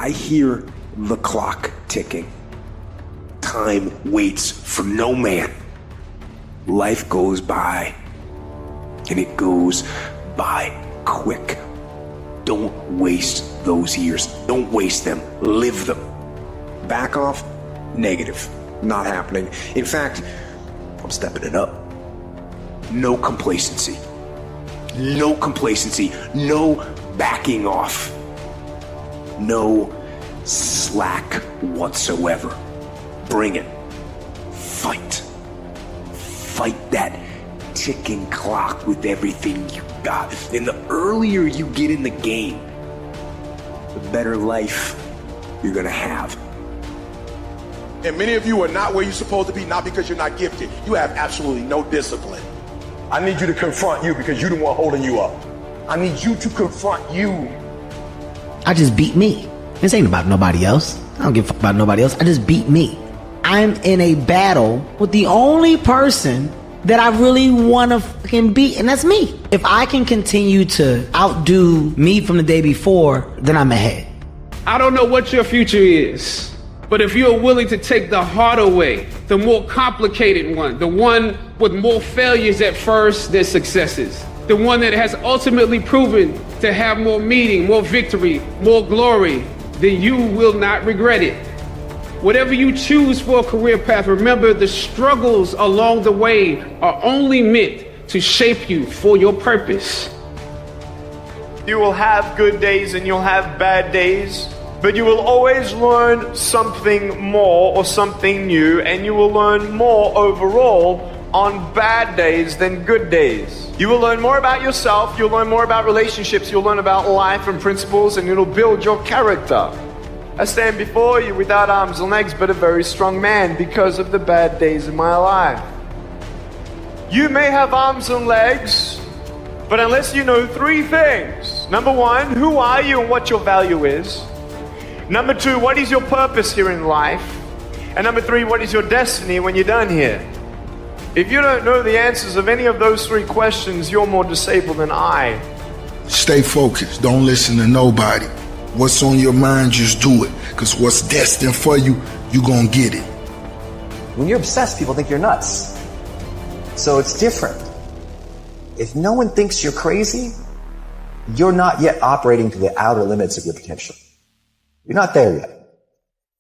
I hear the clock ticking. Time waits for no man. Life goes by, and it goes by quick. Don't waste those years. Don't waste them. Live them. Back off? Negative. Not happening. In fact, I'm stepping it up. No complacency. No complacency. No backing off. No slack whatsoever. Bring it. Fight. Fight that ticking clock with everything you got. And the earlier you get in the game, the better life you're gonna have. And many of you are not where you're supposed to be, not because you're not gifted. You have absolutely no discipline. I need you to confront you because you're the one holding you up. I need you to confront you. I just beat me. This ain't about nobody else. I don't give a fuck about nobody else. I just beat me. I'm in a battle with the only person that I really want to fucking beat, and that's me. If I can continue to outdo me from the day before, then I'm ahead. I don't know what your future is, but if you're willing to take the harder way, the more complicated one, the one with more failures at first than successes, the one that has ultimately proven to have more meaning, more victory, more glory, then you will not regret it. Whatever you choose for a career path, remember the struggles along the way are only meant to shape you for your purpose. You will have good days and you'll have bad days, but you will always learn something more or something new, and you will learn more overall on bad days than good days. You will learn more about yourself, you'll learn more about relationships, you'll learn about life and principles, and it'll build your character. I stand before you without arms and legs, but a very strong man because of the bad days in my life. You may have arms and legs, but unless you know three things. Number one, who are you and what your value is? Number two, what is your purpose here in life? And number three, what is your destiny when you're done here? If you don't know the answers of any of those three questions, you're more disabled than I. Stay focused. Don't listen to nobody. What's on your mind, just do it. Because what's destined for you, you're going to get it. When you're obsessed, people think you're nuts. So it's different. If no one thinks you're crazy, you're not yet operating to the outer limits of your potential. You're not there yet.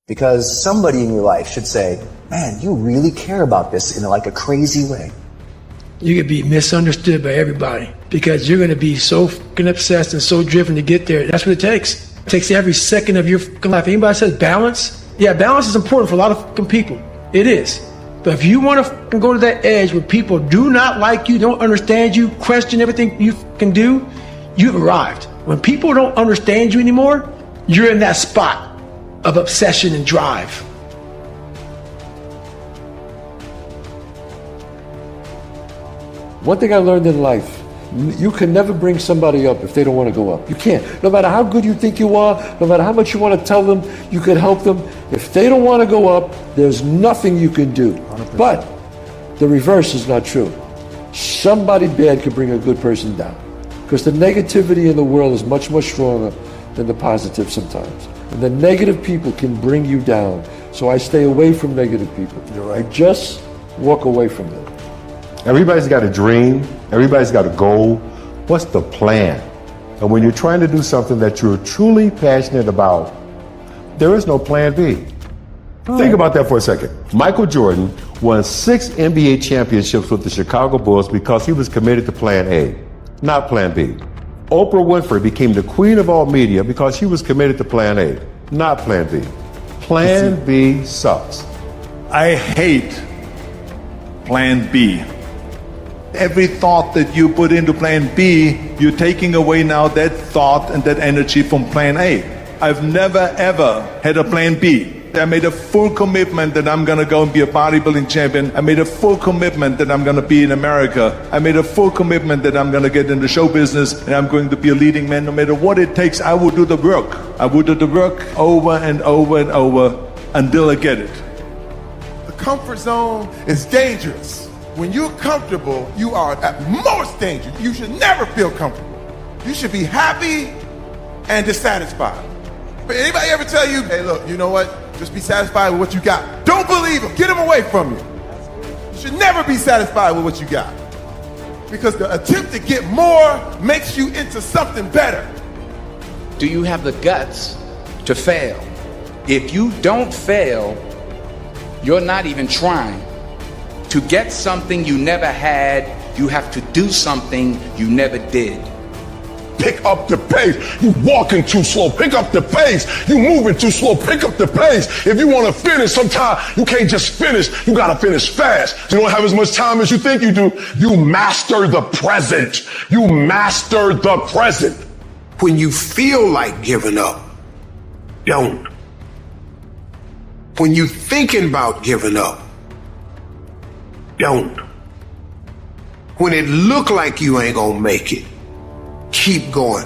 Because somebody in your life should say, man, you really care about this in like a crazy way. You could be misunderstood by everybody because you're going to be so fucking obsessed and so driven to get there. That's what it takes. It takes every second of your fucking life. Anybody says balance? Yeah, balance is important for a lot of fucking people. It is. But if you want to fucking go to that edge where people do not like you, don't understand you, question everything you fucking do, you've arrived. When people don't understand you anymore, you're in that spot of obsession and drive. One thing I learned in life, you can never bring somebody up if they don't want to go up. You can't. No matter how good you think you are, no matter how much you want to tell them, you can help them. If they don't want to go up, there's nothing you can do. 100%. But the reverse is not true. Somebody bad can bring a good person down. Because the negativity in the world is much, much stronger than the positive sometimes. And the negative people can bring you down. So I stay away from negative people. You're right. I just walk away from them. Everybody's got a dream. Everybody's got a goal. What's the plan? And when you're trying to do something that you're truly passionate about, there is no plan B. Think about that for a second. Michael Jordan won 6 NBA championships with the Chicago Bulls because he was committed to plan A, not plan B. Oprah Winfrey became the queen of all media because she was committed to plan A, not plan B. Plan B sucks. I hate plan B. Every thought that you put into plan B, you're taking away now that thought and that energy from plan A. I've never ever had a plan B. I made a full commitment that I'm gonna go and be a bodybuilding champion. I made a full commitment that I'm gonna be in America. I made a full commitment that I'm gonna get in the show business and I'm going to be a leading man. No matter what it takes, I will do the work. I will do the work over and over and over until I get it. The comfort zone is dangerous. When you're comfortable, you are at most dangerous. You should never feel comfortable. You should be happy and dissatisfied. Anybody ever tell you, hey, look, you know what? Just be satisfied with what you got. Don't believe him. Get him away from you. You should never be satisfied with what you got. Because the attempt to get more makes you into something better. Do you have the guts to fail? If you don't fail, you're not even trying. To get something you never had, you have to do something you never did. Pick up the pace. You walking too slow. Pick up the pace. You moving too slow. Pick up the pace. If you want to finish, sometimes you can't just finish. You got to finish fast. You don't have as much time as you think you do. You master the present. You master the present. When you feel like giving up, don't. When you thinking about giving up, don't. When it look like you ain't gonna make it, keep going.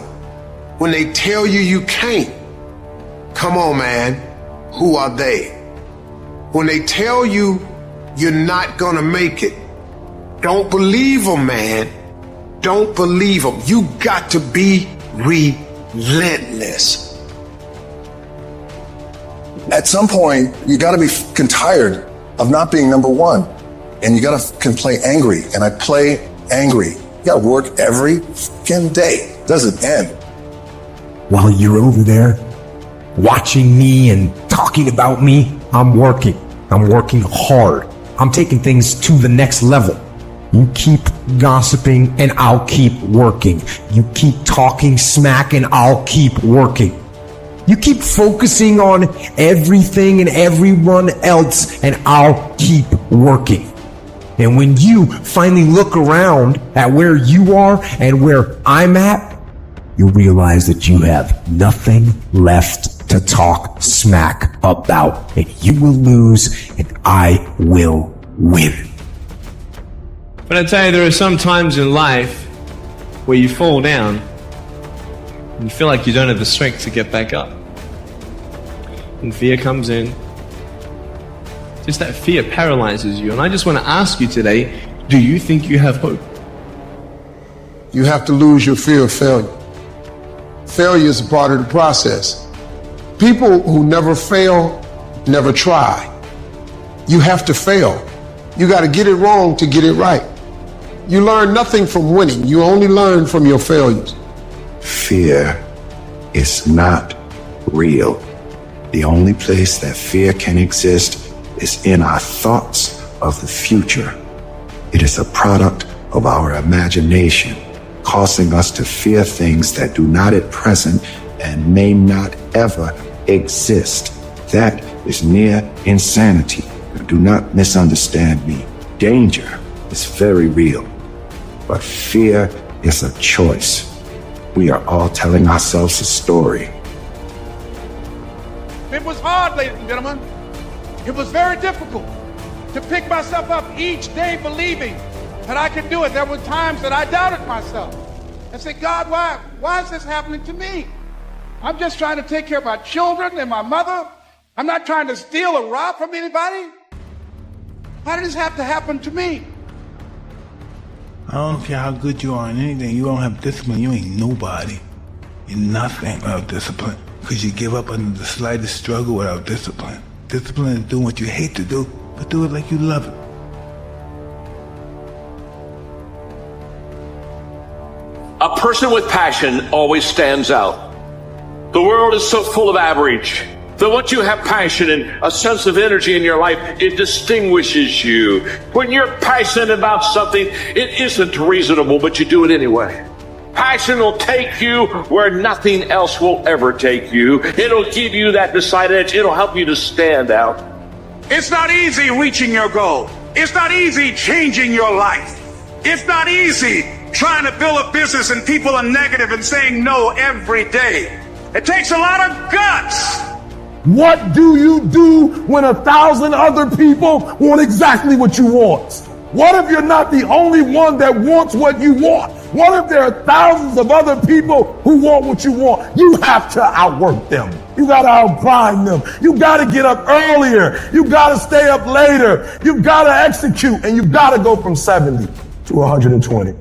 When they tell you you can't, come on, man, who are they? When they tell you you're not gonna make it, don't believe them, man. Don't believe them. You got to be relentless. At some point, you gotta be fucking tired of not being number one. And you gotta can play angry. And I play angry. You gotta work every fucking day. It doesn't end. While you're over there watching me and talking about me, I'm working. I'm working hard. I'm taking things to the next level. You keep gossiping and I'll keep working. You keep talking smack and I'll keep working. You keep focusing on everything and everyone else and I'll keep working. And when you finally look around at where you are and where I'm at, you realize that you have nothing left to talk smack about. And you will lose and I will win. But I tell you, there are some times in life where you fall down and you feel like you don't have the strength to get back up. And fear comes in. Just that fear paralyzes you. And I just want to ask you today, do you think you have hope? You have to lose your fear of failure. Failure is a part of the process. People who never fail, never try. You have to fail. You got to get it wrong to get it right. You learn nothing from winning. You only learn from your failures. Fear is not real. The only place that fear can exist is in our thoughts of the future. It is a product of our imagination, causing us to fear things that do not at present and may not ever exist. That is near insanity. Do not misunderstand me. Danger is very real, but fear is a choice. We are all telling ourselves a story. It was hard, ladies and gentlemen. It was very difficult to pick myself up each day believing that I could do it. There were times that I doubted myself and said, God, why is this happening to me? I'm just trying to take care of my children and my mother. I'm not trying to steal or rob from anybody. Why did this have to happen to me? I don't care how good you are in anything. You don't have discipline. You ain't nobody. You're nothing without discipline. Because you give up under the slightest struggle without discipline. Discipline is doing what you hate to do, but do it like you love it. A person with passion always stands out. The world is so full of average that once you have passion and a sense of energy in your life, it distinguishes you. When you're passionate about something, it isn't reasonable, but you do it anyway. Passion will take you where nothing else will ever take you. It'll give you that decided edge. It'll help you to stand out. It's not easy reaching your goal. It's not easy changing your life. It's not easy trying to build a business and people are negative and saying no every day. It takes a lot of guts. What do you do when 1,000 other people want exactly what you want? What if you're not the only one that wants what you want? What if there are thousands of other people who want what you want? You have to outwork them. You got to outgrind them. You got to get up earlier. You got to stay up later. You got to execute, and you got to go from 70 to 120.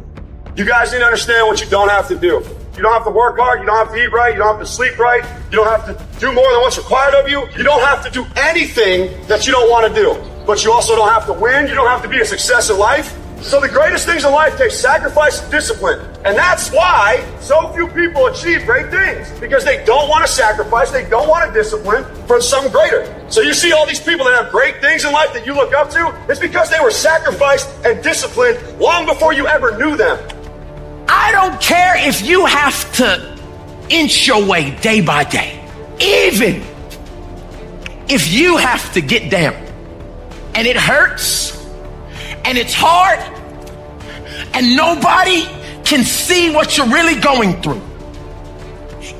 You guys need to understand what you don't have to do. You don't have to work hard. You don't have to eat right. You don't have to sleep right. You don't have to do more than what's required of you. You don't have to do anything that you don't want to do. But you also don't have to win. You don't have to be a success in life. So the greatest things in life take sacrifice and discipline. And that's why so few people achieve great things. Because they don't want to sacrifice, they don't want to discipline for something greater. So you see all these people that have great things in life that you look up to, it's because they were sacrificed and disciplined long before you ever knew them. I don't care if you have to inch your way day by day. Even if you have to get down and it hurts and it's hard and nobody can see what you're really going through.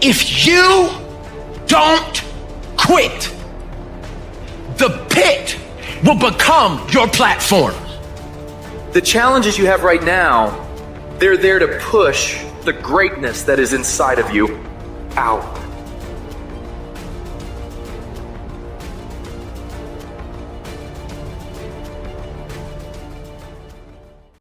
If you don't quit, the pit will become your platform. The challenges you have right now, they're there to push the greatness that is inside of you out.